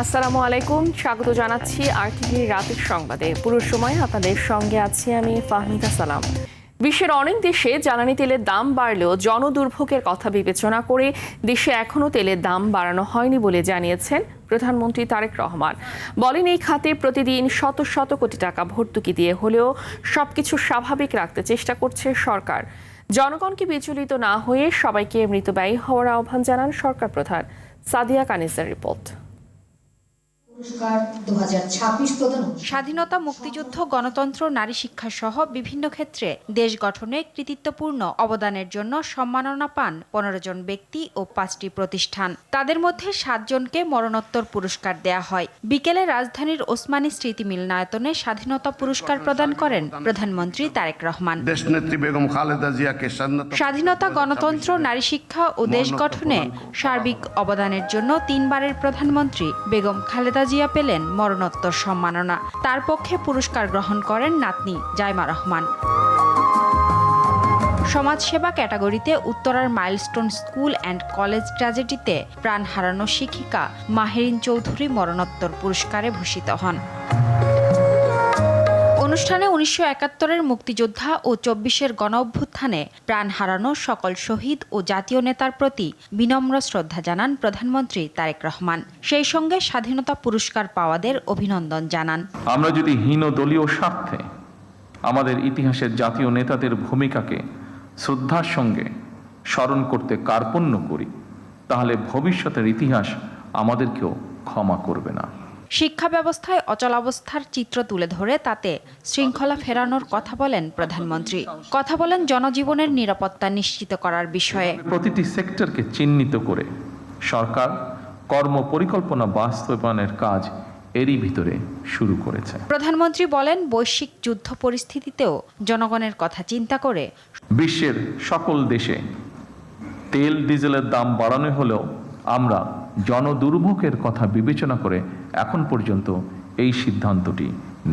আসসালামু আলাইকুম, স্বাগত জানাচ্ছি আরটিভি রাতের সংবাদে। পুরো সময় আপনাদের সঙ্গে আছি আমি ফাহমিদা সালাম। বিশ্বের অনেক দেশে জ্বালানি তেলের দাম বাড়লেও জনদুর্ভোগের কথা বিবেচনা করে দেশে এখনও তেলের দাম বাড়ানো হয়নি বলে জানিয়েছেন প্রধানমন্ত্রী তারেক রহমান। বলেন, এই খাতে প্রতিদিন শত শত কোটি টাকা ভর্তুকি দিয়ে হলেও সবকিছু স্বাভাবিক রাখতে চেষ্টা করছে সরকার। জনগণকে বিচলিত না হয়ে সবাইকে মৃতব্যয়ী হওয়ার আহ্বান জানান সরকার প্রধান। সাদিয়া কানিসের রিপোর্ট। স্বাধীনতা, মুক্তিযুদ্ধ, গণতন্ত্র, নারী শিক্ষা সহ বিভিন্ন ক্ষেত্রে দেশ গঠনে কৃতিত্বপূর্ণ অবদানের জন্য সম্মাননা পান ১৫ জন ব্যক্তি ও ৫টি প্রতিষ্ঠান। তাদের মধ্যে ৭ জনকে মরণোত্তর পুরস্কার দেয়া হয়। বিকেলে রাজধানীর ওসমানী স্মৃতি মিলনায়তনে স্বাধীনতা পুরস্কার প্রদান করেন প্রধানমন্ত্রী তারেক রহমান। দেশনেত্রী বেগম খালেদা জিয়াকে স্বাধীনতা, গণতন্ত্র, নারী শিক্ষা ও দেশ গঠনে সার্বিক অবদানের জন্য ৩বারের প্রধানমন্ত্রী বেগম খালেদা জিয়া পেলেন মরণোত্তর সম্মাননা। তার পক্ষে পুরস্কার গ্রহণ করেন নাতনি জাইমা রহমান। সমাজসেবা ক্যাটাগরিতে উত্তরার মাইলস্টোন স্কুল অ্যান্ড কলেজ ট্র্যাজেডিতে প্রাণ হারানো শিক্ষিকা মাহেরিন চৌধুরী মরণোত্তর পুরস্কারে ভূষিত হন। অনুষ্ঠানে ১৯৭১-এর মুক্তিযোদ্ধা ও ২৪-এর গণঅভ্যুত্থানে প্রাণ হারানো সকল শহীদ ও জাতীয় নেতার প্রতি বিনম্র শ্রদ্ধা জানান প্রধানমন্ত্রী তারেক রহমান। সেই সঙ্গে স্বাধীনতা পুরস্কার পাওয়াদের অভিনন্দন জানান। আমরা যদি হীন দলীয় স্বার্থে আমাদের ইতিহাসের জাতীয় নেতাদের ভূমিকাকে শ্রদ্ধার সঙ্গে স্মরণ করতে কার্পণ্য করি, তাহলে ভবিষ্যতের ইতিহাস আমাদেরকেও ক্ষমা করবে না। শিক্ষা ব্যবস্থায় অচলাবস্থার চিত্র তুলে ধরে তাতে শৃঙ্খলা ফেরানোর কথা বলেন প্রধানমন্ত্রী। কথা বলেন জনজীবনের নিরাপত্তা নিশ্চিত করার বিষয়ে। প্রতিটি সেক্টরকে চিহ্নিত করে সরকার কর্ম পরিকল্পনা বাস্তবায়নের কাজ এরই ভিতরে শুরু করেছে। প্রধানমন্ত্রী বলেন, বৈশ্বিক যুদ্ধ পরিস্থিতিতেও জনগণের কথা চিন্তা করে বিশ্বের সকল দেশে তেল ডিজেলের দাম বাড়ানো হলেও আমরা জনদুর্ভোগের কথা বিবেচনা করে এখন পর্যন্ত এই সিদ্ধান্তটি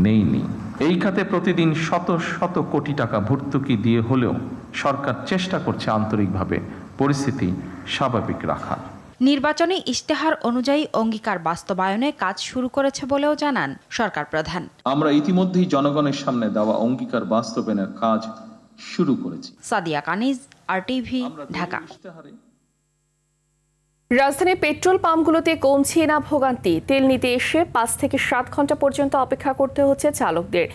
নেইনি। এই খাতে প্রতিদিন শত শত কোটি টাকা ভর্তুকি দিয়ে হলেও সরকার চেষ্টা করছে আন্তরিকভাবে পরিস্থিতি স্বাভাবিক রাখার। নির্বাচনী ইশতেহার অনুযায়ী অঙ্গীকার বাস্তবায়নে কাজ শুরু করেছে বলেও জানান সরকার প্রধান। আমরা ইতিমধ্যেই জনগণের সামনে দেওয়া অঙ্গীকার বাস্তবায়নের কাজ শুরু করেছি। সাদিয়া কানিজ, আরটিভি, ঢাকা। রাজধানীর পেট্রোল পাম্পগুলোতে কমছে না ভোগান্তি। তেল নিতে এসে ৫ থেকে ৭ ঘন্টা পর্যন্ত অপেক্ষা করতে হচ্ছে চালকদের।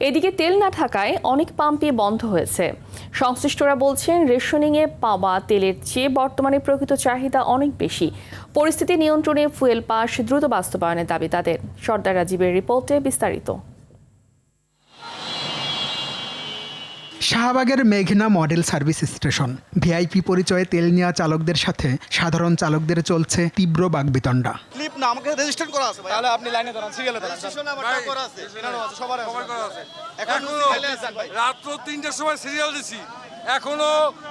এদিকে তেল না থাকায় অনেক পাম্পই বন্ধ হয়েছে। সংশ্লিষ্টরা বলছেন, রেশনিংয়ে পাওয়া তেলের চেয়ে বর্তমানে প্রকৃত চাহিদা অনেক বেশি। পরিস্থিতি নিয়ন্ত্রণে ফুয়েল পাস দ্রুত বাস্তবায়নের দাবি তাদের। সর্দার রাজীবের রিপোর্টে বিস্তারিত। শাহবাগের মেঘনা মডেল সার্ভিস স্টেশন। ভিআইপি পরিচয়ে তেল নেওয়া চালকদের সাথে সাধারণ চালকদের চলছে তীব্র বাগবিতণ্ডা। ক্লিপ না, আমাকে রেজিস্টার করা আছে ভাই। তাহলে আপনি লাইনে দাঁড়ান, সিরিয়ালে দাঁড়ান। রেজিস্ট্রেশনে আমার নাম করা আছে, এখানে আছে, সবার আছে। এখন রাত ৩টার সময় সিরিয়াল দিছি, এখনো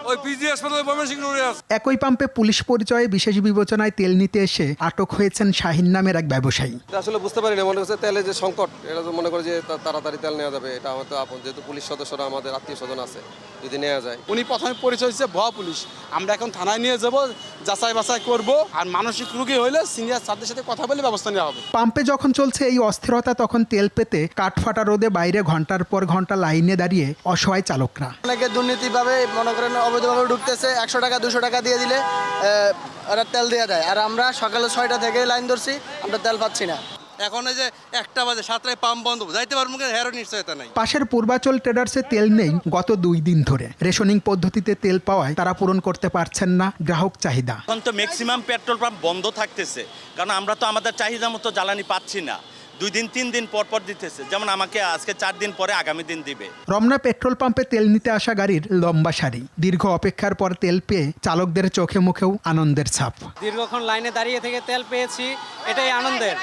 ওই পিজি হাসপাতালে ময়মনসিংহ রোডে আছে। একই পাম্পে পুলিশ পরিচয়ে বিশেষ বিবেচনায় তেল নিতে এসে আটক হয়েছেন শাহিন নামের এক ব্যবসায়ী। আসলে বুঝতে পারি না, মনে করছে তেলের যে সংকট, এটা তো মনে করে যে তাড়াতাড়ি তেল নেওয়া যাবে, এটা আমাদের আপন, যেহেতু পুলিশ সদস্যরা আমাদের আত্মীয় স্বজন আছে, যদি নেওয়া যায়। উনি প্রথমে পরিচয় হচ্ছে ভুয়া পুলিশ। আমরা এখন থানায় নিয়ে যাব, যাচাই বাছাই করব, আর মানসিক রোগী হইলে সিনিয়র স্যারদের সাথে কথা বলে ব্যবস্থা নেওয়া হবে। পাম্পে যখন চলছে এই অস্থিরতা, তখন তেল পেতে কাঠফাটা রোদে বাইরে ঘন্টার পর ঘন্টা লাইনে দাঁড়িয়ে অসহায় চালকরা। অনেকে দুর্নীতিভাবে মনে করেন অবৈধভাবে ঢুকতেছে, 100 টাকা 200 টাকা দিয়ে দিলে ওরা তেল দেওয়া যায়। আর আমরা সকালে 6টা থেকে লাইন ধরছি, আমরা তেল পাচ্ছি না। এখন এই যে 1টা বাজে, 7টায় পাম্প বন্ধ, যাইতে পারবো না, হেরো নিশ্চয়তা নাই। পাশের পূর্বাচল ট্রেডার্সে তেল নেই গত 2 দিন ধরে। রেশনিং পদ্ধতিতে তেল পাওয়ায় তারা পূরণ করতে পারছেন না গ্রাহক চাহিদা। এখন তো ম্যাক্সিমাম পেট্রোল পাম্প বন্ধ থাকতেছে, কারণ আমরা তো আমাদের চাহিদা মতো জ্বালানি পাচ্ছি না। 2 দিন 3 দিন পর পর দিতেছে, যেমন আমাকে আজকে 4 দিন পরে আগামী দিন দিবে। রমনা পেট্রোল পাম্পে তেল নিতে আসা গাড়ির লম্বা সারি। দীর্ঘ অপেক্ষার পর তেল পেয়ে চালকদের চোখে মুখেও আনন্দের ছাপ। দীর্ঘক্ষণ লাইনে দাঁড়িয়ে থেকে তেল পেয়েছি, এটাই আনন্দের।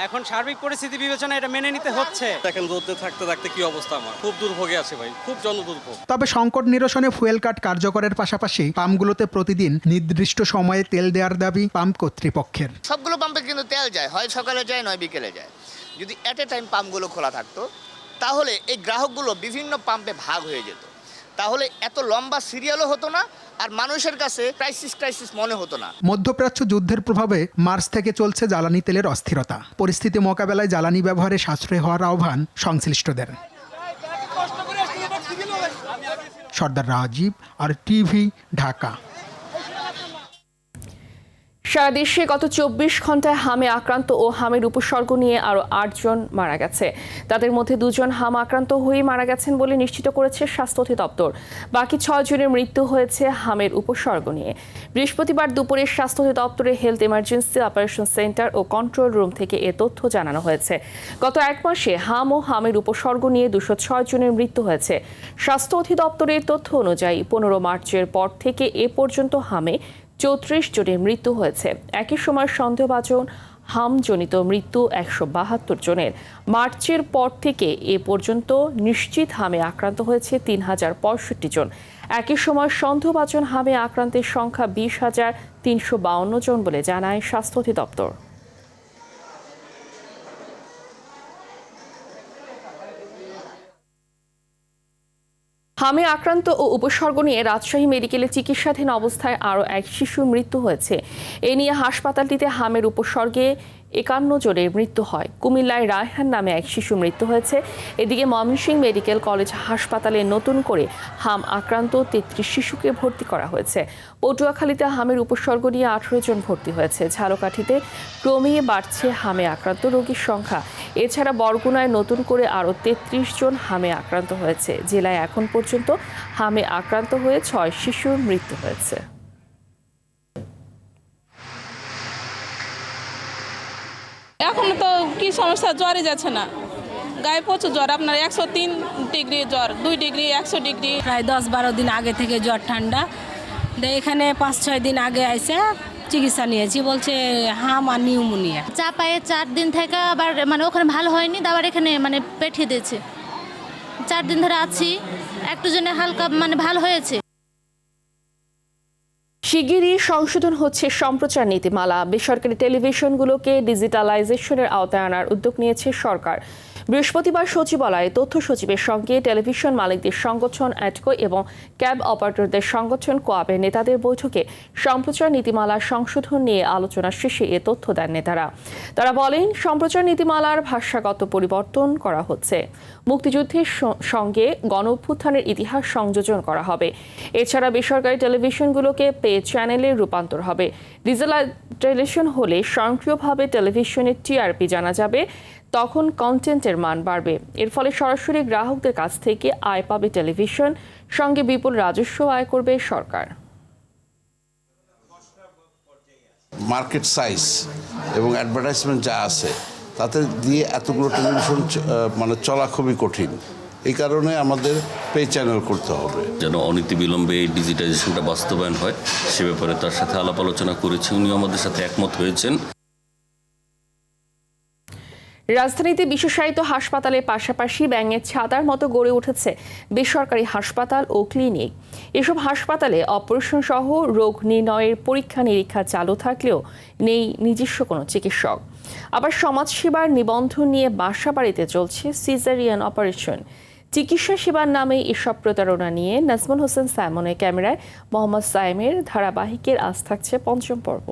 এখন সার্বিক পরিস্থিতি বিবেচনা এটা মেনে নিতে হচ্ছে। দেখেন রোদে থাকতে থাকতে কি অবস্থা, আমার খুব দুর্ভোগে আছে ভাই, খুব জনদুর্ভোগ। তবে সংকট নিরসনে ফুয়েল কার্ড কার্যকরের পাশাপাশি পাম্পগুলোতে প্রতিদিন নির্দিষ্ট সময়ে তেল দেওয়ার দাবি পাম্প কর্তৃপক্ষের। সবগুলো পাম্পে কিন্তু তেল যায়, হয় সকালে যায় নয় বিকেলে যায়। যদি অ্যাট এ টাইম পাম্পগুলো খোলা থাকতো, তাহলে এই গ্রাহকগুলো বিভিন্ন পাম্পে ভাগ হয়ে যেত। তাহলে এত লম্বা সিরিয়ালও হতো না, আর মানুষের কাছে ক্রাইসিস মনে হতো না। মধ্যপ্রাচ্য যুদ্ধের প্রভাবে মার্চ থেকে চলছে জ্বালানি তেলের অস্থিরতা। পরিস্থিতি মোকাবেলায় জ্বালানি ব্যবহারে সাশ্রয় হওয়ার আহ্বান সংশ্লিষ্টদের। সর্দার রাজীব, আর টিভি, ঢাকা। সারা দেশে গত 24 ঘন্টায় হামে আক্রান্ত ও হামের উপসর্গ নিয়ে আরও 8 জন মারা গেছে। তাদের মধ্যে 2 জন হাম আক্রান্ত হয়ে মারা গেছেন বলে নিশ্চিত করেছে স্বাস্থ্য অধিদপ্তর। বাকি 6 জনের মৃত্যু হয়েছে হামের উপসর্গ নিয়ে। বৃহস্পতিবার দুপুরে স্বাস্থ্য অধিদপ্তরের হেলথ ইমার্জেন্সি অপারেশন সেন্টার ও কন্ট্রোল রুম থেকে এ তথ্য জানানো হয়েছে। গত 1 মাসে হাম ও হামের উপসর্গ নিয়ে 206 জনের মৃত্যু হয়েছে। স্বাস্থ্য অধিদপ্তরের তথ্য অনুযায়ী 15 মার্চের পর থেকে এ পর্যন্ত হামে 34 জনের মৃত্যু হয়েছে। একই সময় সন্দেহভাজন হামজনিত মৃত্যু 172 জনের। মার্চের পর থেকে এ পর্যন্ত নিশ্চিত হামে আক্রান্ত হয়েছে 3065 জন। একই সময় সন্দেহভাজন হামে আক্রান্তের সংখ্যা 20,352 জন বলে জানায় স্বাস্থ্য অধিদপ্তর। হামে আক্রান্ত ও উপসর্গ নিয়ে রাজশাহী মেডিকেলে চিকিৎসাধীন অবস্থায় আরও এক শিশুর মৃত্যু হয়েছে। এ নিয়ে হাসপাতালটিতে হামের উপসর্গে 51 জনের মৃত্যু হয়। কুমিল্লায় রায়হান নামে এক শিশু মৃত্যু হয়েছে। এদিকে ময়মনসিংহ মেডিকেল কলেজ হাসপাতালে নতুন করে হাম আক্রান্ত 33 শিশুকে ভর্তি করা হয়েছে। পটুয়াখালীতে হামের উপসর্গ নিয়ে 18 জন ভর্তি হয়েছে। ঝালকাঠিতে ক্রমেই বাড়ছে হামে আক্রান্ত রোগীর সংখ্যা। এছাড়া বরগুনায় নতুন করে আরও 33 জন হামে আক্রান্ত হয়েছে। জেলায় এখন পর্যন্ত হামে আক্রান্ত হয়ে 6 শিশুর মৃত্যু হয়েছে। এখন তো কি সমস্যা, জ্বরে যাচ্ছে না, গায়ে প্রচুর জ্বর। আপনার 103 ডিগ্রি জ্বর, 2 ডিগ্রি, 100 ডিগ্রি। প্রায় 10-12 দিন আগে থেকে জ্বর ঠান্ডা। এখানে 5-6 দিন আগে আইসে চিকিৎসা নিয়েছি, বলছে হাম আর নিউমোনিয়া। চাপায়ে 4 দিন থেকে আবার মানে ওখানে ভালো হয়নি, আবার এখানে মানে পাঠিয়ে দিয়েছে। 4 দিন ধরে আছি, একটু জন্য হালকা মানে ভালো হয়েছে। শিগগিরই সংশোধন হচ্ছে সম্প্রচার নীতিমালা। বেসরকারি টেলিভিশনগুলোকে ডিজিটালাইজেশনের আওতায় আনার উদ্যোগ নিয়েছে সরকার। বৃহস্পতিবার সচিবালয়ে তথ্য সচিবের সঙ্গে টেলিভিশন মালিকদের সংগঠন অ্যাডকো এবং ক্যাব অপারেটরদের সংগঠন কোয়াবের নেতাদের বৈঠকে সম্প্রচার নীতিমালার সংশোধন নিয়ে আলোচনা শেষে এ তথ্য দেন নেতারা। তারা বলেন, সম্প্রচার নীতিমালার ভাষাগত পরিবর্তন করা হচ্ছে। মুক্তিযুদ্ধের সঙ্গে গণঅভ্যুত্থানের ইতিহাস সংযোজন করা হবে। এছাড়া বেসরকারি টেলিভিশনগুলোকে পে চ্যানেলে রূপান্তর হবে। ডিজিটালাইজেশন হলে স্বয়ংক্রিয়ভাবে টেলিভিশনের টিআরপি জানা যাবে, তখন কন্টেন্টের মান বাড়বে। এর ফলে সরাসরি গ্রাহকদের কাছ থেকে আয় পাবে টেলিভিশন, সঙ্গে বিপুল রাজস্ব আয় করবে সরকার। মার্কেট সাইজ এবং অ্যাডভার্টাইজমেন্ট যা আছে তাতে দিয়ে এতগুলো টেলিভিশন মানে চলা খুবই কঠিন। এই কারণে আমাদের পে চ্যানেল করতে হবে। যেন অনতিবিলম্বে এই ডিজিটাইজেশনটা বাস্তবায়ন হয় সে ব্যাপারে তার সাথে আলাপ আলোচনা করেছি, উনি আমাদের সাথে একমত হয়েছেন। রাজধানীতে বিশেষায়িত হাসপাতালের পাশাপাশি ব্যাঙের ছাতার মতো গড়ে উঠেছে বেসরকারি হাসপাতাল ও ক্লিনিক। এসব হাসপাতালে অপারেশন সহ রোগ নির্ণয়ের পরীক্ষা নিরীক্ষা চালু থাকলেও নেই নিজস্ব কোনো চিকিৎসক। আবার সমাজসেবার নিবন্ধন নিয়ে বাসা বাড়িতে চলছে সিজারিয়ান অপারেশন। চিকিৎসা সেবার নামে এসব প্রতারণা নিয়ে নাজমুল হোসেন সাইমনের ক্যামেরায় মোহাম্মদ সাইমের ধারাবাহিকের আজ থাকছে 5ম পর্ব।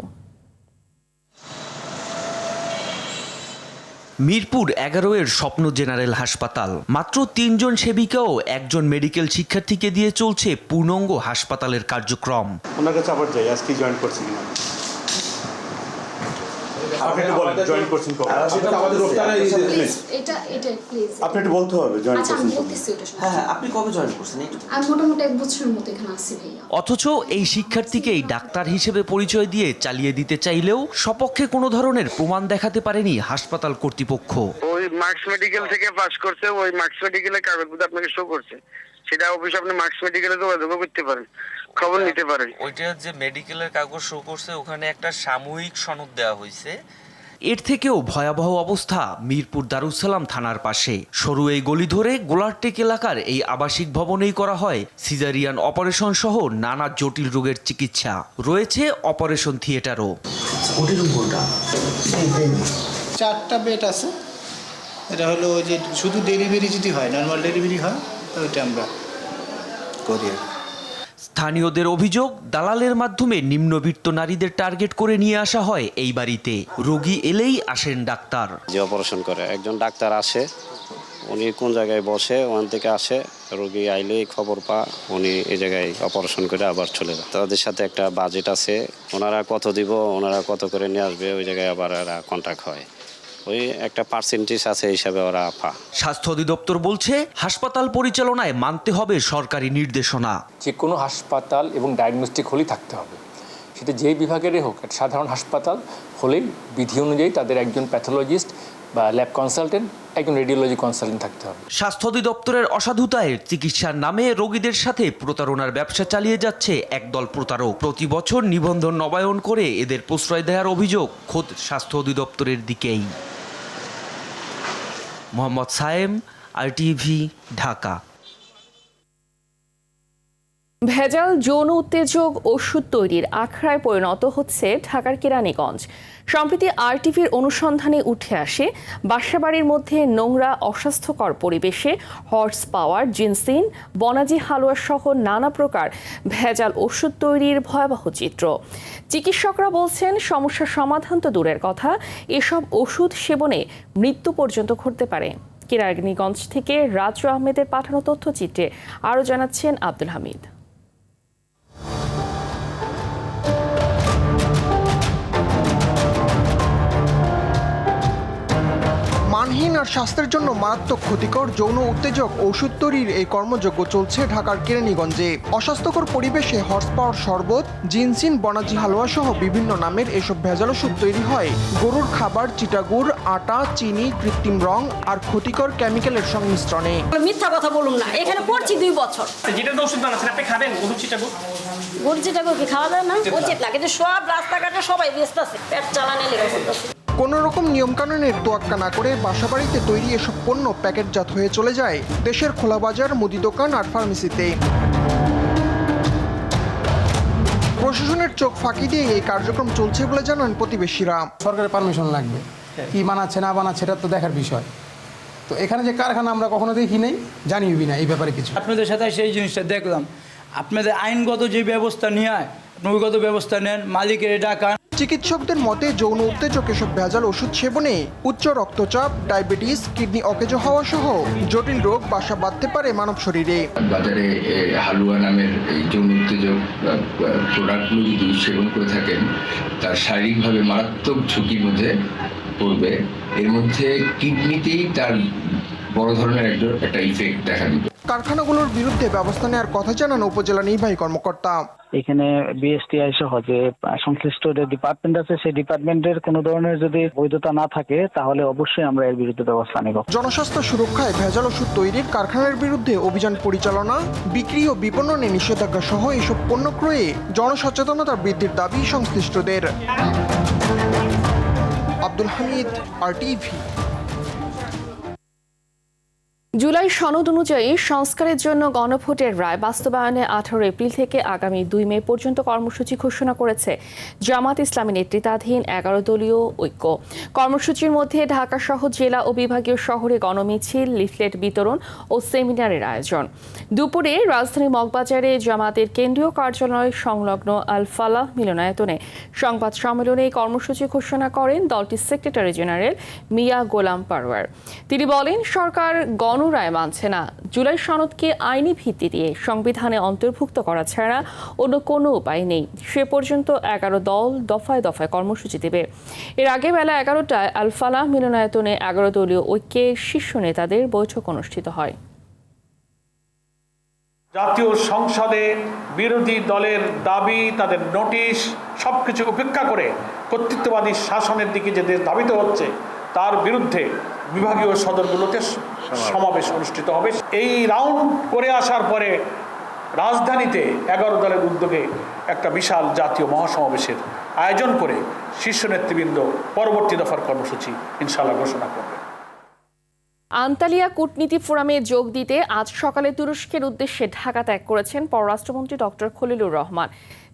মিরপুর 11-এর স্বপ্ন জেনারেল হাসপাতাল। মাত্র 3 জন সেবিকা ও 1 জন মেডিকেল শিক্ষার্থীকে দিয়ে চলছে পূর্ণাঙ্গ হাসপাতালের কার্যক্রম। ওনার কাছে আবার যাই, আজকে জয়েন করছি কিনা আপনি একটু বলেন, জয়েন করছেন কবে? আমাদের রোগটারে আপনি একটু বলতে হবে জয়েন করছেন। হ্যাঁ, আপনি কবে জয়েন করছেন? আমি মোটামুটি 1 বছরের মতো এখানে আছি ভাইয়া। অথচ এই শিক্ষার্থীকেই ডাক্তার হিসেবে পরিচয় দিয়ে চালিয়ে দিতে চাইলেও সপক্ষে কোনো ধরনের প্রমাণ দেখাতে পারেনি হাসপাতাল কর্তৃপক্ষ। ওই মার্কস মেডিকেল থেকে পাস করছে, ওই মার্কস মেডিকেলের কাগজপত্র আপনাকে শো করছে, সেটা অবশ্যই আপনি মার্কস মেডিকেলে যোগাযোগ করতে পারেন, খবর নিতে পারেন। ওইটা যে মেডিকেলের কাগজ শো করছে, ওখানে একটা সাময়িক সনদ দেওয়া হয়েছে। এর থেকেও ভয়াবহ অবস্থা মিরপুর দারুসালাম থানার পাশে। সরু এই গলি ধরে গোলারটেক এলাকার এই আবাসিক ভবনেই করা হয় সিজারিয়ান অপারেশন সহ নানা জটিল রোগের চিকিৎসা। রয়েছে অপারেশন থিয়েটারও। 4টা বেড আছে। এটা হলো যে শুধু ডেলিভারি যদি হয়, নর্মাল ডেলিভারি হয়, তো ওইটা আমরা করি। স্থানীয়দের অভিযোগ, দালালের মাধ্যমে নিম্নবিত্ত নারীদের টার্গেট করে নিয়ে আসা হয় এই বাড়িতে। রোগী এলেই আসেন ডাক্তার। যে অপারেশন করে একজন ডাক্তার আসে, উনি কোন জায়গায় বসে ওখান থেকে আসে, রোগী আইলেই খবর পা উনি এই জায়গায় অপারেশন করে আবার চলে যায়। তাদের সাথে একটা বাজেট আছে, ওনারা কত দিব, ওনারা কত করে নিয়ে আসবে, ওই জায়গায় আবার এরা কন্ট্যাক্ট হয়, ওই একটা পার্সেন্টেজ আছে হিসাবে ওরা পা। স্বাস্থ্য অধিদপ্তর বলছে, হাসপাতাল পরিচালনায় মানতে হবে সরকারি নির্দেশনা। যে কোনো হাসপাতাল এবং ডায়াগনস্টিক হলেই থাকতে হবে, সেটা যেই বিভাগেরই হোক। একটা সাধারণ হাসপাতাল হলেই বিধি অনুযায়ী তাদের একজন প্যাথোলজিস্ট বা ল্যাব কনসালটেন্ট, একজন রেডিওলজি কনসালটেন্ট থাকতে হবে। স্বাস্থ্য অধিদপ্তরের অসাধুতায় চিকিৎসার নামে রোগীদের সাথে প্রতারণার ব্যবসা চালিয়ে যাচ্ছে একদল প্রতারক। প্রতি বছর নিবন্ধন নবায়ন করে এদের প্রশ্রয় দেওয়ার অভিযোগ খোদ স্বাস্থ্য অধিদপ্তরের দিকেই। মোহাম্মদ সায়েম, RTV, ঢাকা। ভেজাল যৌন উত্তেজক ওষুধ তৈরির আখড়ায় পরিণত হচ্ছে ঢাকার কেরানীগঞ্জ। সম্প্রতি RTVর অনুসন্ধানে উঠে আসে বাসাবাড়ির মধ্যে নোংরা অস্বাস্থ্যকর পরিবেশে হর্স পাওয়ার, জিনসিন, বনাজি হালুয়া সহ নানা প্রকার ভেজাল ওষুধ তৈরির ভয়াবহ চিত্র। চিকিৎসকরা বলছেন, সমস্যার সমাধান তো দূরের কথা, এসব ওষুধ সেবনে মৃত্যু পর্যন্ত ঘটতে পারে। কেরানীগঞ্জ থেকে রাজু আহমেদের পাঠানো তথ্যচিত্রে আরও জানাচ্ছেন আব্দুল হামিদ। মানহীন আর স্বাস্থ্যের জন্য মারাত্মক ক্ষতিকর যৌন উত্তেজক ওষুধ তৈরির এই কর্মযজ্ঞ চলছে ঢাকার কেরানীগঞ্জে। অস্বাস্থ্যকর পরিবেশে হর্স পাওয়ার শরবত, জিনসিন, বনাজি হালুয়া সহ বিভিন্ন নামের এসব ভেজাল ওষুধ তৈরি হয় গরুর খাবার, চিটাগুড়, আটা, চিনি, কৃত্রিম রং আর ক্ষতিকর কেমিক্যালের সংমিশ্রণে। মিথ্যা কথা বলুন না, এখানে পড়ছি 2 বছর। যেটা ওষুধ বানাচ্ছেন আপনি খাবেন, গরুর চিটাগুড়। গরুর চিটাগুড় কি খাওয়া যায় না? উচিত লাগে যে সব রাস্তাঘাটে সবাই ব্যস্ত আছে, পেট চালানে লেগে পড়তেছে। কোনো রকম নিয়মকানুনের তোয়াক্কা না করে বাসাবাড়িতে তৈরি এসব পণ্য প্যাকেটজাত হয়ে চলে যায় দেশের খোলা বাজার, মুদি দোকান আর ফার্মেসিতে। প্রশাসনের চোখ ফাঁকি দিয়ে এই কার্যক্রম চলছে বলে জানান প্রতিবেশীরা। সরকারের পারমিশন লাগবে, কি বানাচ্ছে না বানাচ্ছে এটা তো দেখার বিষয়। তো এখানে যে কারখানা আমরা কখনো দেখি নাই, জানিওবি না এই ব্যাপারে কিছু। আপনাদের সাথে সেই জিনিসটা দেখলাম, আপনাদের আইনগত যে ব্যবস্থা নিয়ে নৈগত ব্যবস্থা নেন, মালিকের ডাকান। চিকিৎসকদের মতে যৌন উত্তেজক এসব ভেজাল ওষুধ সেবনে উচ্চ রক্তচাপ, ডায়াবেটিস, কিডনি অকেজো হওয়া সহ জটিল রোগ বাসা বাঁধতে পারে মানব শরীরে। বাজারে হালুয়া নামের এই যৌন উত্তেজক প্রোডাক্টগুলো যদি সেবন করে থাকেন, তার শারীরিকভাবে মারাত্মক ঝুঁকির মধ্যে পড়বে। এর মধ্যে কিডনিতেই তার বড় ধরনের একটা ইফেক্ট দেখা দিবে। কারখানাগুলোর বিরুদ্ধে ব্যবস্থা নেওয়ার কথা জানান উপজেলা নির্বাহী কর্মকর্তা। এখানে BSTI সহ যে সংশ্লিষ্ট যে ডিপার্টমেন্ট আছে, সেই ডিপার্টমেন্টের কোনো ধরনের যদি বৈধতা না থাকে তাহলে অবশ্যই আমরা এর বিরুদ্ধে ব্যবস্থা নেব। জনস্বাস্থ্য সুরক্ষায় ভেজাল ওষুধ তৈরির কারখানার বিরুদ্ধে অভিযান পরিচালনা, বিক্রি ও বিপণনে নিষেধাজ্ঞা সহ এসব পণ্য ক্রয়ে জনসচেতনতা বৃদ্ধির দাবি সংশ্লিষ্টদের। আব্দুল হামিদ, RTV। জুলাই সনদ অনুযায়ী সংস্কারের জন্য গণভোটের রায় বাস্তবায়নে 18 এপ্রিল থেকে আগামী 2 মে পর্যন্ত কর্মসূচি ঘোষণা করেছে জামাত ইসলামী নেতৃত্বাধীন 11 দলীয় ঐক্য। কর্মসূচির মধ্যে ঢাকা সহ জেলা ও বিভাগীয় শহরে গণমিছিল, লিফলেট বিতরণ ও সেমিনারের আয়োজন। দুপুরে রাজধানী মগবাজারে জামাতের কেন্দ্রীয় কার্যালয় সংলগ্ন আল ফালাহ মিলনায়তনে সংবাদ সম্মেলনে এই কর্মসূচি ঘোষণা করেন দলটির সেক্রেটারি জেনারেল মিয়া গোলাম পারওয়ার। তিনি বলেন, সরকার রায় মানছে না। জুলাই সনদকে আইনি ভিত্তি দিয়ে সংবিধানে অন্তর্ভুক্ত করা ছাড়া অন্য কোনো উপায় নেই। সে পর্যন্ত 11 দল দফায় দফায় কর্মসূচি দেবে। এর আগে বেলা 11টায় আল ফালাহ মিলনায়তনে 11 দলীয় ঐক্যের শীর্ষ নেতাদের বৈঠক অনুষ্ঠিত হয়। জাতীয় সংসদে বিরোধী দলের দাবি, তাদের নোটিশ সবকিছু উপেক্ষা করে কর্তৃত্ববাদী শাসনের দিকে যে দেশ ধাবিত হচ্ছে, তার বিরুদ্ধে বিভাগীয় সদরগুলোতে সমাবেশ অনুষ্ঠিত হবে। এই রাউন্ড করে আসার পরে রাজধানীতে 11 দলের উদ্যোগে একটা বিশাল জাতীয় মহাসমাবেশের আয়োজন করে শীর্ষ নেতৃবৃন্দ পরবর্তী দফার কর্মসূচি ইনশাআল্লাহ ঘোষণা করবে। আন্তালিয়া কূটনীতি ফোরামে যোগ দিতে আজ সকালে তুরস্কের উদ্দেশ্যে ঢাকা ত্যাগ করেছেন পররাষ্ট্রমন্ত্রী ডক্টর খলিলুর রহমান।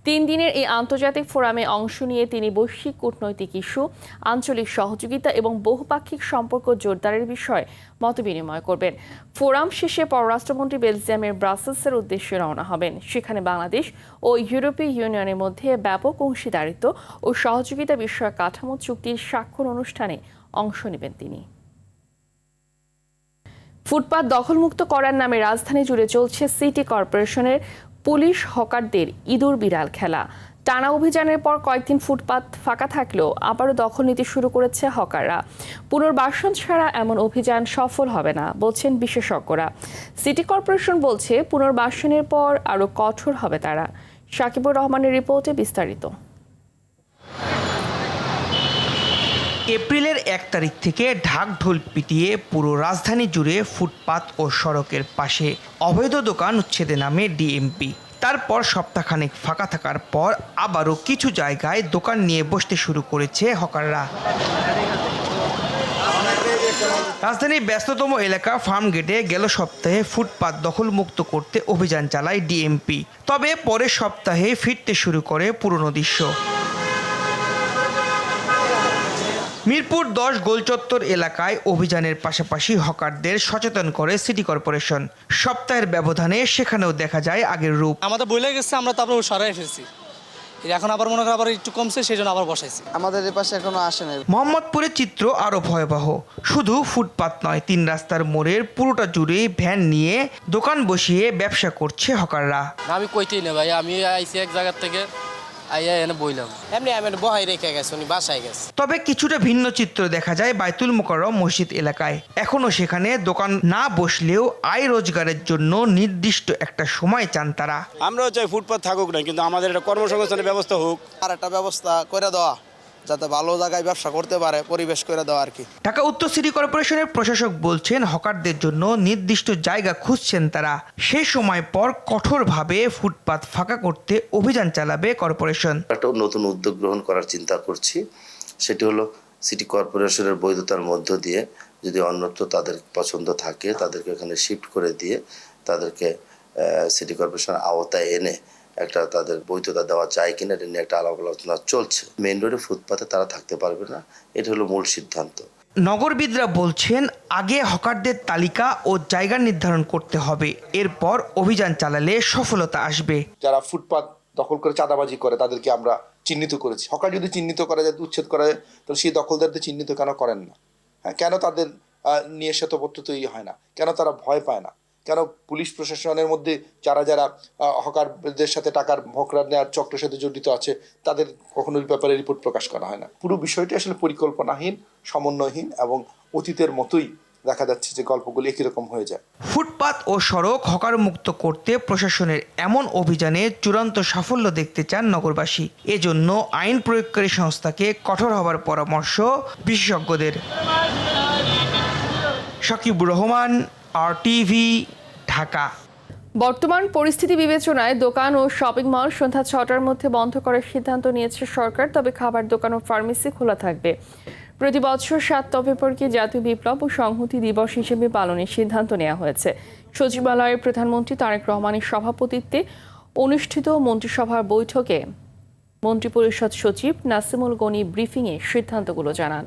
3 দিনের এই আন্তর্জাতিক ফোরামে অংশ নিয়ে তিনি বৈশ্বিক কূটনৈতিক ইস্যু, আঞ্চলিক সহযোগিতা এবং বহুপাক্ষিক সম্পর্ক জোরদারের বিষয়ে মতবিনিময় করবেন। ফোরাম শেষে পররাষ্ট্রমন্ত্রী বেলজিয়ামের ব্রাসেলসের উদ্দেশ্যে রওনা হবেন। সেখানে বাংলাদেশ ও ইউরোপীয় ইউনিয়নের মধ্যে ব্যাপক অংশীদারিত্ব ও সহযোগিতা বিষয়ক কাঠামো চুক্তির স্বাক্ষর অনুষ্ঠানে অংশ নেবেন তিনি। ফুটপাত দখলমুক্ত করার নামে রাজধানী জুড়ে চলছে সিটি কর্পোরেশনের পুলিশ হকারদের ইঁদুর বিড়াল খেলা। টানা অভিযানের পর কয়েকদিন ফুটপাত ফাঁকা থাকলেও আবারও দখল নিতে শুরু করেছে হকাররা। পুনর্বাসন ছাড়া এমন অভিযান সফল হবে না বলছেন বিশেষজ্ঞরা। সিটি কর্পোরেশন বলছে পুনর্বাসনের পর আরও কঠোর হবে তারা। সাকিবুর রহমানের রিপোর্টে বিস্তারিত। এপ্রিলের 1 তারিখ থেকে ঢাকঢোল পিটিয়ে পুরো রাজধানী জুড়ে ফুটপাত ও সড়কের পাশে অবৈধ দোকান উচ্ছেদে নামে ডিএমপি। তারপর সপ্তাহখানেক ফাঁকা থাকার পর আবারও কিছু জায়গায় দোকান নিয়ে বসতে শুরু করেছে হকাররা। রাজধানীর ব্যস্ততম এলাকা ফার্মগেটে গেল সপ্তাহে ফুটপাত দখলমুক্ত করতে অভিযান চালায় ডিএমপি। তবে পরের সপ্তাহে ফিরতে শুরু করে পুরনো দৃশ্য। মিরপুর 10 গোলচত্বর এলাকায় অভিযানের পাশাপাশি হকারদের সচেতন করে সিটি কর্পোরেশন। সপ্তাহের ব্যবধানে সেখানেও দেখা যায় আগের রূপ। আমাদের বইলে গেছে, আমরা তারপর সরাই ফেলছি। এখন আবার মনে করেন আবার একটু কমছে, সেই জন্য আবার বসাইছি। আমাদের এই পাশে এখনো আসে নাই। মোহাম্মদপুরের চিত্র আরো ভয়াবহ। শুধু ফুটপাত নয়, 3 রাস্তার মোড়ের পুরোটা জুড়ে ভ্যান নিয়ে দোকান বসিয়ে ব্যবসা করছে হকাররা। আমি কইতেই না ভাই, আমি আইছি এক জায়গা থেকে, আইয়া এনে বইলাম। এমনি আমি বহাই রেখে গেছে, উনি বাসায় গেছে। তবে কিছুটা ভিন্ন চিত্র দেখা যায় বাইতুল মোকাররম মসজিদ এলাকায়। এখনো সেখানে দোকান না বসলেও আয় রোজগারের জন্য নির্দিষ্ট একটা সময় চান তারা। আমরাও চাই ফুটপাত থাকুক না, কিন্তু আমাদের একটা কর্মসংস্থানের ব্যবস্থা হোক। আর একটা ব্যবস্থা করে দেওয়া, যাতে ভালো জায়গায় ব্যবসা করতে পারে, পরিবেশ করে দেওয়া আর কি। ঢাকা উত্তর সিটি কর্পোরেশনের প্রশাসক বলছেন হকারদের জন্য নির্দিষ্ট জায়গা খুঁজছেন তারা। সেই সময় পর কঠোরভাবে ফুটপাত ফাঁকা করতে অভিযান চালাবে কর্পোরেশন। একটা নতুন উদ্যোগ গ্রহণ করার চিন্তা করছি, সেটি হলো সিটি কর্পোরেশনের বৈধতার মধ্য দিয়ে যদি অন্যত্র তাদের পছন্দ থাকে তাদেরকে এখানে শিফট করে দিয়ে তাদেরকে সিটি কর্পোরেশনের আওতায় এনে একটা তাদের বৈধতা দেওয়া যায় কিনা এটা নিয়ে একটা আলাপ আলোচনা চলছে। মেইন রোডে ফুটপাতে তারা থাকতে পারবে না, এটা হলো মূল সিদ্ধান্ত। নগরবিদরা বলছেন আগে হকারদের তালিকা ও জায়গা নির্ধারণ করতে হবে, এরপর অভিযান চালালে সফলতা আসবে। যারা ফুটপাত দখল করে চাঁদাবাজি করে তাদেরকে আমরা চিহ্নিত করেছি। হকার যদি চিহ্নিত করা যায়, উচ্ছেদ করা যায়, তাহলে সেই দখলদারদের চিহ্নিত কেন করেন না? হ্যাঁ, কেন তাদের নিয়ে শ্বেতপত্র তৈরি হয় না? কেন তারা ভয় পায় না? কেন পুলিশ প্রশাসনের মধ্যে যারা যারা হকারদের সাথে টাকার ভোকরা নেওয়ার চক্রের সাথে জড়িত আছে তাদের কখনো এই ব্যাপারে রিপোর্ট প্রকাশ করা হয় না? পুরো বিষয়টি আসলে পরিকল্পনাহীন, সমন্বয়হীন এবং অতীতের মতোই দেখা যাচ্ছে যে গল্পগুলো একই রকম হয়ে যায়। ফুটপাত ও সড়ক হকার মুক্ত করতে প্রশাসনের এমন অভিযানে চূড়ান্ত সাফল্য দেখতে চান নগরবাসী। এজন্য আইন প্রয়োগকারী সংস্থাকে কঠোর হবার পরামর্শ বিশেষজ্ঞদের। সাকিবুর রহমান, RTV, ঢাকা। বর্তমান পরিস্থিতি বিবেচনায় দোকান ও শপিং মল সন্ধ্যা 6টার মধ্যে বন্ধ করার সিদ্ধান্ত নিয়েছে সরকার। তবে খাবার দোকান ও ফার্মেসি খোলা থাকবে। প্রতি বছর 7 নভেম্বরকে জাতীয় বিপ্লব ও সংহতি দিবস হিসেবে পালনের সিদ্ধান্ত নেওয়া হয়েছে। সচিবালয়ের প্রধানমন্ত্রী তারেক রহমানের সভাপতিত্বে অনুষ্ঠিত মন্ত্রিসভার বৈঠকে মন্ত্রিপরিষদ সচিব নাসিমুল গনি ব্রিফিংয়ে সিদ্ধান্তগুলো জানান।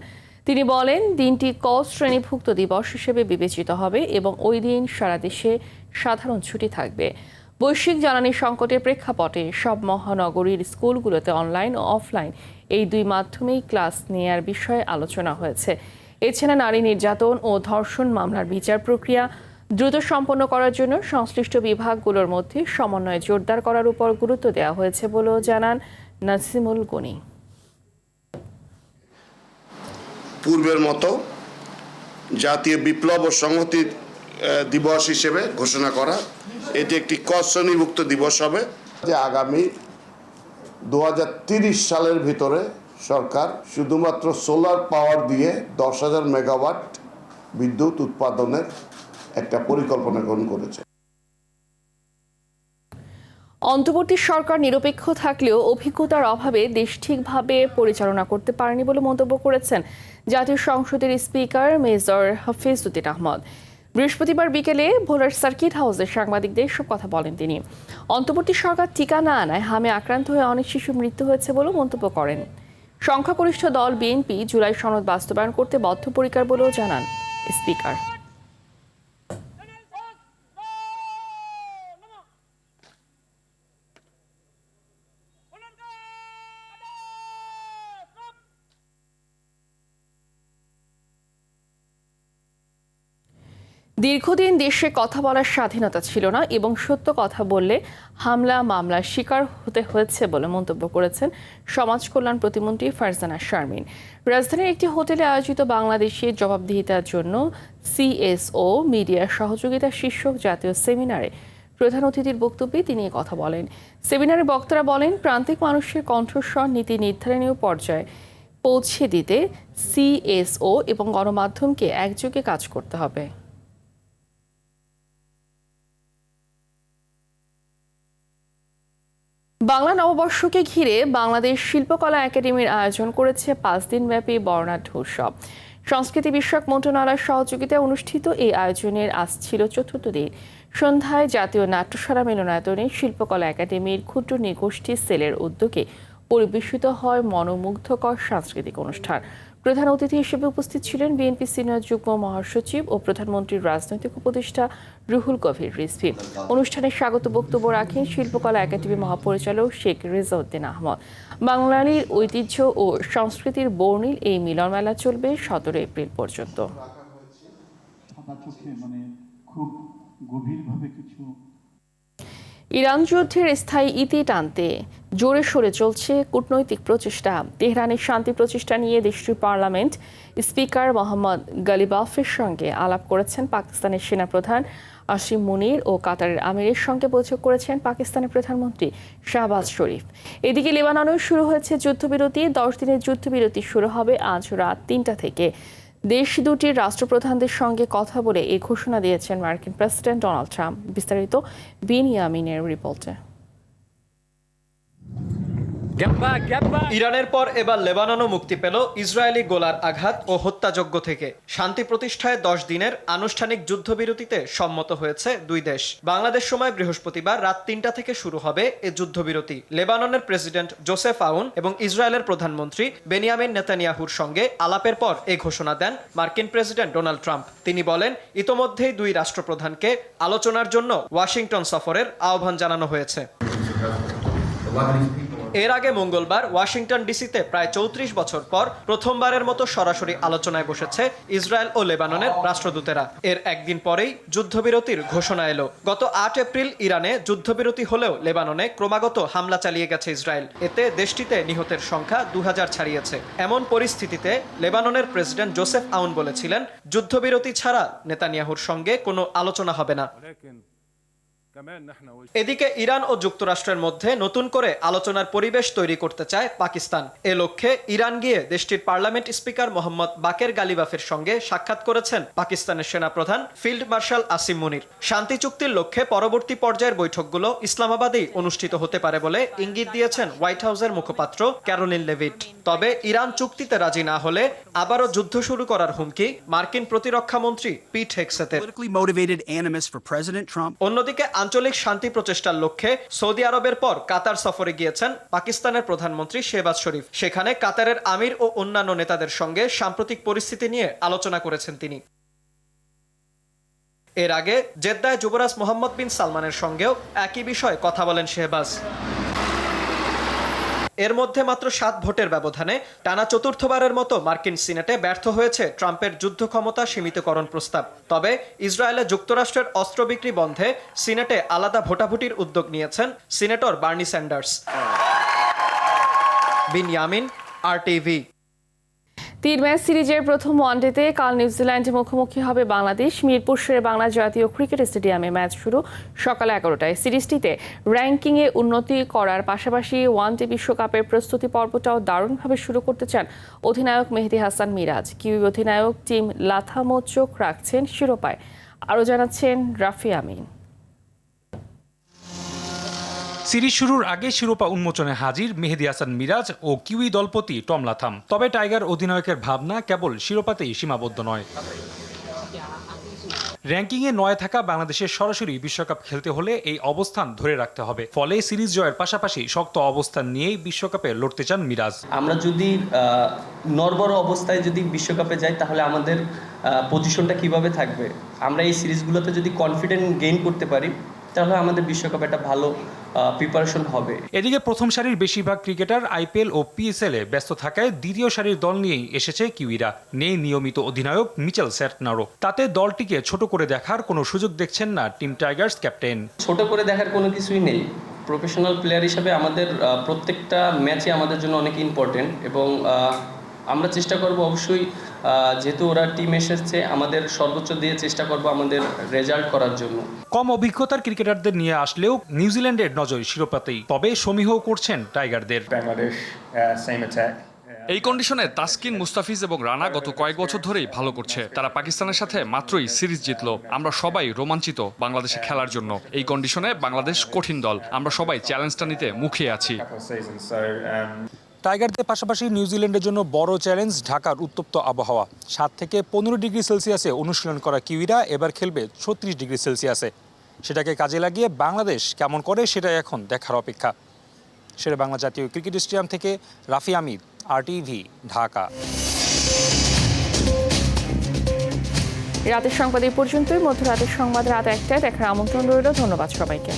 তিনি বলেন, দিনটি ক শ্রেণীভুক্ত দিবস হিসেবে বিবেচিত হবে এবং ওই দিন সারা দেশে সাধারণ ছুটি থাকবে। বৈশ্বিক জ্বালানি সংকটের প্রেক্ষাপটে সব মহানগরীর স্কুলগুলোতে অনলাইন ও অফলাইন এই 2 মাধ্যমেই ক্লাস নেয়ার বিষয়ে আলোচনা হয়েছে। এছাড়া নারী নির্যাতন ও ধর্ষণ মামলার বিচার প্রক্রিয়া দ্রুত সম্পন্ন করার জন্য সংশ্লিষ্ট বিভাগগুলোর মধ্যে সমন্বয় জোরদার করার উপর গুরুত্ব দেওয়া হয়েছে বলেও জানান নাসিমুল গনি। পূর্বের মতো জাতীয় বিপ্লব ও সংহতি দিবস হিসেবে ঘোষণা করা, এটি একটি ক শ্রেণীভুক্ত দিবস হবে। যে আগামী 2030 সালের ভিতরে সরকার শুধুমাত্র সোলার পাওয়ার দিয়ে 10,000 মেগাওয়াট বিদ্যুৎ উৎপাদনের একটা পরিকল্পনা গ্রহণ করেছে। অন্তর্বর্তী সরকার নিরপেক্ষ থাকলেও অভিজ্ঞতার অভাবে দেশ ঠিকভাবে পরিচালনা করতে পারেনি বলে মন্তব্য করেছেন জাতীয় সংসদের স্পিকার মেজর হাফিজ উদ্দিন আহমদ। বৃহস্পতিবার বিকেলে ভোলার সার্কিট হাউসে সাংবাদিকদের সব কথা বলেন তিনি। অন্তর্বর্তী সরকার টিকা না আনায় হামে আক্রান্ত হয়ে অনেক শিশুর মৃত্যু হয়েছে বলে মন্তব্য করেন। সংখ্যাগরিষ্ঠ দল বিএনপি জুলাই সনদ বাস্তবায়ন করতে বদ্ধপরিকর বলেও জানান স্পিকার। দীর্ঘদিন দেশে কথা বলার স্বাধীনতা ছিল না এবং সত্য কথা বললে হামলা মামলার শিকার হতে হয়েছে বলে মন্তব্য করেছেন সমাজ কল্যাণ প্রতিমন্ত্রী ফারজানা শারমিন। রাজধানীর একটি হোটেলে আয়োজিত বাংলাদেশে জবাবদিহিতার জন্য CSO মিডিয়ার সহযোগিতা শীর্ষক জাতীয় সেমিনারে প্রধান অতিথির বক্তব্যে তিনি কথা বলেন। সেমিনারে বক্তারা বলেন, প্রান্তিক মানুষের কণ্ঠস্বর নীতি নির্ধারণীয় পর্যায়ে পৌঁছে দিতে CSO এবং গণমাধ্যমকে একযোগে কাজ করতে হবে। বাংলা নববর্ষকে ঘিরে বাংলাদেশ শিল্পকলা একাডেমির আয়োজন করেছে 5 দিনব্যাপী বর্ণাঢ্য উৎসব। সংস্কৃতি বিষয়ক মন্ত্রণালয়ের সহযোগিতায় অনুষ্ঠিত এই আয়োজনের আজ ছিল 4র্থ দিন। সন্ধ্যায় জাতীয় নাট্যশালা মিলনায়তনে শিল্পকলা একাডেমির ক্ষুদ্র নৃগোষ্ঠী সেলের উদ্যোগে পরিবেশিত হয় মনোমুগ্ধকর সাংস্কৃতিক অনুষ্ঠান। প্রধান অতিথি হিসেবে উপস্থিত ছিলেন বিএনপি সিনিয়র যুগ্ম মহাসচিব ও প্রধানমন্ত্রীর রাজনৈতিক উপদেষ্টা রুহুল কবির রিজভী। অনুষ্ঠানে স্বাগত বক্তব্য রাখেন শিল্পকলা একাডেমি মহাপরিচালক শেখ রেজাউদ্দিন আহমদ। বাঙালির ঐতিহ্য ও সংস্কৃতির বর্ণিল এই মিলন মেলা চলবে 17 এপ্রিল পর্যন্ত। ইরান যুদ্ধের স্থায়ী ইতি টানতে জোরে সোরে চলছে কূটনৈতিক প্রচেষ্টা। তেহরানের শান্তি প্রচেষ্টা নিয়ে দেশটির পার্লামেন্ট স্পিকার মোহাম্মদ গালিবাফের সঙ্গে আলাপ করেছেন পাকিস্তানের সেনাপ্রধান আসিম মুনির ও কাতারের আমিরের সঙ্গে বৈঠক করেছেন পাকিস্তানের প্রধানমন্ত্রী শাহবাজ শরীফ। এদিকে লেবাননেও শুরু হয়েছে যুদ্ধবিরতি। 10 দিনের যুদ্ধবিরতি শুরু হবে আজ রাত 3টা থেকে। দেশ দুটির রাষ্ট্রপ্রধানদের সঙ্গে কথা বলে এই ঘোষণা দিয়েছেন মার্কিন প্রেসিডেন্ট ডোনাল্ড ট্রাম্প। বিস্তারিত বিনিয়ামিনের রিপোর্টে। ইরানের পর এবার লেবাননও মুক্তি পেল ইসরায়েলি গোলার আঘাত ও হত্যাযজ্ঞ থেকে। শান্তি প্রতিষ্ঠায় 10 দিনের আনুষ্ঠানিক যুদ্ধবিরতিতে সম্মত হয়েছে দুই দেশ। বাংলাদেশ সময় বৃহস্পতিবার রাত 3টা থেকে শুরু হবে এ যুদ্ধবিরতি। লেবাননের প্রেসিডেন্ট জোসেফ আউন এবং ইসরায়েলের প্রধানমন্ত্রী বেনিয়ামিন নেতানিয়াহুর সঙ্গে আলাপের পর এ ঘোষণা দেন মার্কিন প্রেসিডেন্ট ডোনাল্ড ট্রাম্প। তিনি বলেন, ইতোমধ্যেই দুই রাষ্ট্রপ্রধানকে আলোচনার জন্য ওয়াশিংটন সফরের আহ্বান জানানো হয়েছে। এর আগে মঙ্গলবার ওয়াশিংটন ডিসিতে প্রায় 34 বছর পর প্রথমবারের মতো সরাসরি আলোচনায় বসেছে ইসরায়েল ও লেবাননের রাষ্ট্রদূতেরা। এর একদিন পরেই যুদ্ধবিরতির ঘোষণা এলো। গত 8 এপ্রিল ইরানে যুদ্ধবিরতি হলেও লেবাননে ক্রমাগত হামলা চালিয়ে গেছে ইসরায়েল। এতে দেশটিতে নিহতের সংখ্যা 2000 ছাড়িয়েছে। এমন পরিস্থিতিতে লেবাননের প্রেসিডেন্ট জোসেফ আউন বলেছিলেন, যুদ্ধবিরতি ছাড়া নেতানিয়াহুর সঙ্গে কোনো আলোচনা হবে না। এদিকে ইরান ও যুক্তরাষ্ট্রের মধ্যে নতুন করে আলোচনার পরিবেশ তৈরি করতে চায় পাকিস্তান। এ লক্ষ্যে ইরান গিয়ে দেশটির পার্লামেন্ট স্পিকার মোহাম্মদ বাকের গালিবাফের সঙ্গে সাক্ষাৎ করেছেন পাকিস্তানের সেনাপ্রধান ফিল্ড মার্শাল আসিম মুনির। শান্তি চুক্তির লক্ষ্যে পরবর্তী পর্যায়ের বৈঠকগুলো ইসলামাবাদেই অনুষ্ঠিত হতে পারে বলে ইঙ্গিত দিয়েছেন হোয়াইট হাউসের মুখপাত্র ক্যারোলিন লেভিট। তবে ইরান চুক্তিতে রাজি না হলে আবারও যুদ্ধ শুরু করার হুমকি মার্কিন প্রতিরক্ষা মন্ত্রী পিট হেগসেতের। অন্যদিকে আঞ্চলিক শান্তি প্রচেষ্টার লক্ষ্যে সৌদি আরবের পর কাতার সফরে গিয়েছেন পাকিস্তানের প্রধানমন্ত্রী শেহবাজ শরীফ। সেখানে কাতারের আমির ও অন্যান্য নেতাদের সঙ্গে সাম্প্রতিক পরিস্থিতি নিয়ে আলোচনা করেছেন তিনি। এর আগে জেদ্দায় যুবরাজ মোহাম্মদ বিন সালমানের সঙ্গেও একই বিষয়ে কথা বলেন শেহবাজ। এর মধ্যে মাত্র 7 ভোটের ব্যবধানে টানা 4র্থবারের মতো মার্কিন সিনেটে ব্যর্থ হয়েছে ট্রাম্পের যুদ্ধ ক্ষমতা সীমিতকরণ প্রস্তাব। তবে ইসরায়েলে যুক্তরাষ্ট্রের অস্ত্র বিক্রি বন্ধে সিনেটে আলাদা ভোটাভুটির উদ্যোগ নিয়েছেন senator Bernie Sanders. Binyamin, RTV। 3 match সিরিজের প্রথম ওয়ানডেতে কাল নিউজিল্যান্ডে মুখোমুখি হবে বাংলাদেশ। মিরপুর শেরেবাংলা জাতীয় ক্রিকেট স্টেডিয়ামে ম্যাচ শুরু সকাল 11টায়। সিরিজটিতে র্যাঙ্কিংয়ে উন্নতি করার পাশাপাশি ওয়ানডে বিশ্বকাপের প্রস্তুতি পর্বটাও দারুণভাবে শুরু করতে চান অধিনায়ক মেহেদী হাসান মিরাজ। কিউই অধিনায়ক টিম লাথামো চোখ রাখছেন শিরোপায়। আরও জানাচ্ছেন রাফি আমিন। সিরিজ শুরুর আগে শিরোপা উন্মোচনে হাজির মেহেদী হাসান মিরাজ ও কিউই দলপতি টম লাথাম। তবে টাইগার অধিনায়কের ভাবনা কেবল শিরোপাতেই সীমাবদ্ধ নয়। র্যাঙ্কিংয়ে 9 থাকা বাংলাদেশের সরাসরি বিশ্বকাপ খেলতে হলে এই অবস্থান ধরে রাখতে হবে। ফলে সিরিজ জয়ের পাশাপাশি শক্ত অবস্থান নিয়েই বিশ্বকাপে লড়তে চান মিরাজ। আমরা যদি নড়বড় অবস্থায় যদি বিশ্বকাপে যাই তাহলে আমাদের পজিশনটা কিভাবে থাকবে। আমরা এই সিরিজগুলোতে যদি কনফিডেন্ট গেইন করতে পারি তাহলে আমাদের বিশ্বকাপে একটা ভালো প্রিপারেশন হবে। এদিকে প্রথম সারির বেশিরভাগ ক্রিকেটার আইপিএল ও পিএসএল এ ব্যস্ত থাকায় দ্বিতীয় সারির দল নিয়েই এসেছে কিউইরা। নেই নিয়মিত অধিনায়ক মিচেল স্যাটনারও। তাতে দলটিকে ছোট করে দেখার কোনো সুযোগ দেখছেন না টিম টাইগার্স ক্যাপ্টেন। ছোট করে দেখার কোনো কিছুই নেই। প্রফেশনাল প্লেয়ার হিসেবে আমাদের প্রত্যেকটা ম্যাচই আমাদের জন্য অনেক ইম্পর্টেন্ট এবং আমরা চেষ্টা করব অবশ্যই, যেহেতু ওরা টিম এসেছে, আমাদের সর্বোচ্চ দিয়ে চেষ্টা করব আমাদের রেজাল্ট করার জন্য। কম অভিজ্ঞতার ক্রিকেটারদের নিয়ে আসলেও নিউজিল্যান্ডের নজর শিরোপাতেই, তবে সমীহ করছেন টাইগারদের। এই কন্ডিশনে তাসকিন, মুস্তাফিজ এবং রানা গত কয়েক বছর ধরেই ভালো করছে। তারা পাকিস্তানের সাথে মাত্রই সিরিজ জিতলো। আমরা সবাই রোমাঞ্চিত বাংলাদেশে খেলার জন্য। এই কন্ডিশনে বাংলাদেশ কঠিন দল, আমরা সবাই চ্যালেঞ্জটা নিতে মুখিয়ে আছি। টাইগারদের পাশাপাশি নিউজিল্যান্ডের জন্য বড় চ্যালেঞ্জ ঢাকার উত্তপ্ত আবহাওয়া। 7 থেকে 15 ডিগ্রি সেলসিয়াসে অনুশীলন করা কিউইরা এবার খেলবে 36 ডিগ্রি সেলসিয়াসে। সেটাকে কাজে লাগিয়ে বাংলাদেশ কেমন করে সেটাই এখন দেখার অপেক্ষা। সেটা বাংলা জাতীয় ক্রিকেট স্টেডিয়াম থেকে রাফি আমিদ, RTV, ঢাকা। রাতের সংবাদ এই পর্যন্তই। মধ্যরাতের সংবাদ রাত 1টায় দেখার আমন্ত্রণ রইল। ধন্যবাদ সবাইকে।